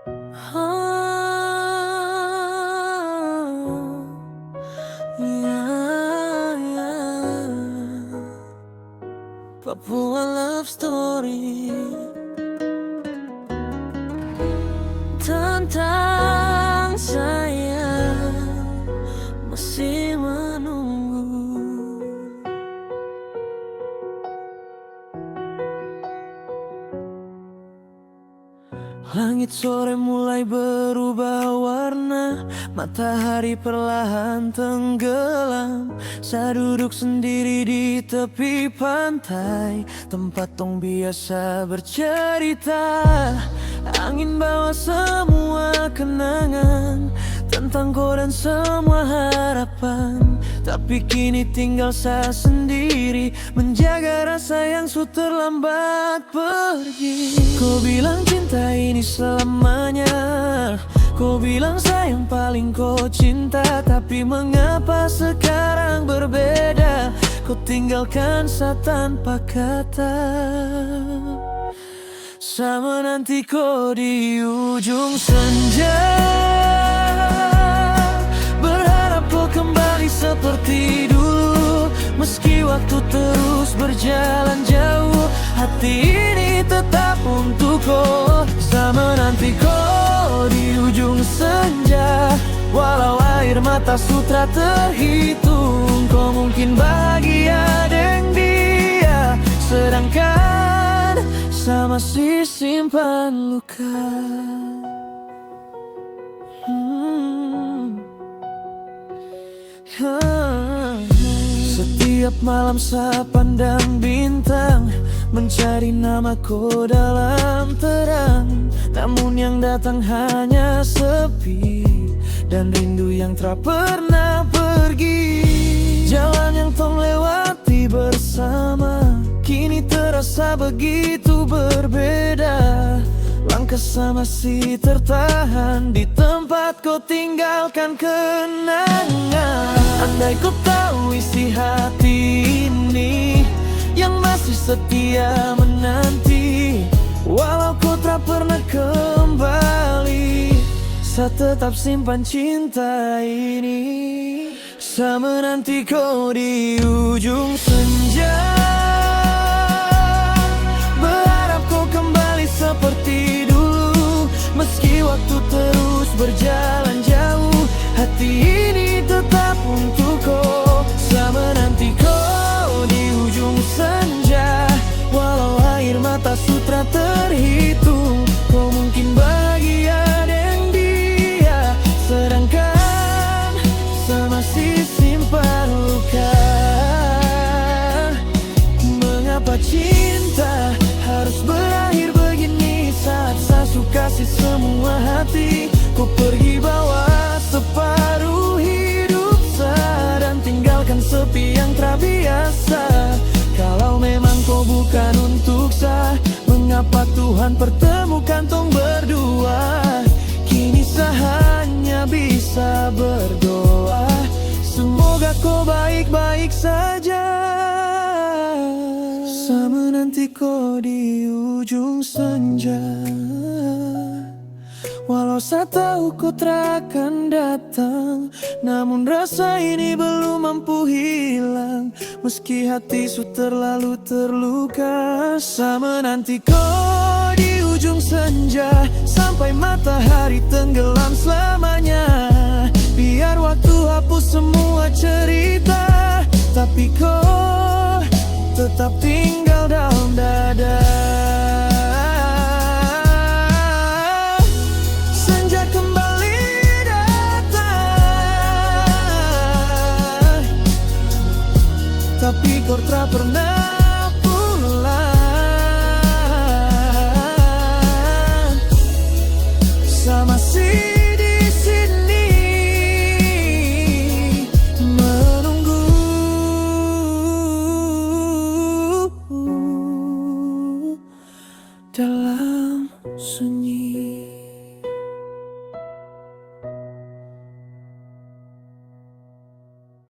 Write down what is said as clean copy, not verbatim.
Oh, yeah, yeah. Papua Love Story tentang saya masih menunggu. Langit sore mulai berubah warna, matahari perlahan tenggelam. Saya duduk sendiri di tepi pantai, tempat tong biasa bercerita. Angin bawa semua kenangan tentang kau dan semua harapan. Tapi kini tinggal saya sendiri, menjaga rasa yang sudah terlambat pergi. Kau bilang cinta ini selamanya, kau bilang sayang paling kau cinta. Tapi mengapa sekarang berbeda? Kau tinggalkan saya tanpa kata. Saya menanti kau di ujung senja, berharap kau kembali seperti dulu. Meski waktu terus berjalan jauh, hati ini tetap untuk kau. Saya menanti kau di ujung senja, walau air mata sutra terhitung. Kau mungkin bahagia dengan dia, sedangkan saya masih simpan luka. Setiap malam saya pandang bintang, mencari namaku dalam terang. Namun yang datang hanya sepi dan rindu yang tak pernah pergi. Jalan yang tong lewati bersama kini terasa begitu berbeda. Langkah saya masih tertahan di tempat kau tinggalkan kenangan. Andai kau tahu isi hati ini yang masih setia menanti, walau kau tak pernah kembali, saya tetap simpan cinta ini. Saya menanti kau di ujung senja, berharap kau kembali seperti dulu. Meski waktu terus berjalan jauh, hati ini tetap untuk kau. Saya menanti kau di ujung senja, walau air mata sutra terhitung. Kau mungkin bahagia dengan dia, sedangkan saya masih simpan luka. Mengapa cinta harus berakhir begini? Saat saya suka kasih semua hati, ku pergi bawa separuh hidup saya, dan tinggalkan sepi yang tak biasa. Kalau memang kau bukan untuk saya, mengapa Tuhan pertemukan tong berdua? Kini saya hanya bisa berdoa, semoga kau baik-baik saja. Saya menanti kau di ujung senja, walau saya tahu kau tak akan datang. Namun rasa ini belum mampu hilang, meski hati sudah terlalu terluka. Saya menanti kau di ujung senja, sampai matahari tenggelam selamanya. Biar waktu hapus semua cerita, tapi kau tetap tinggal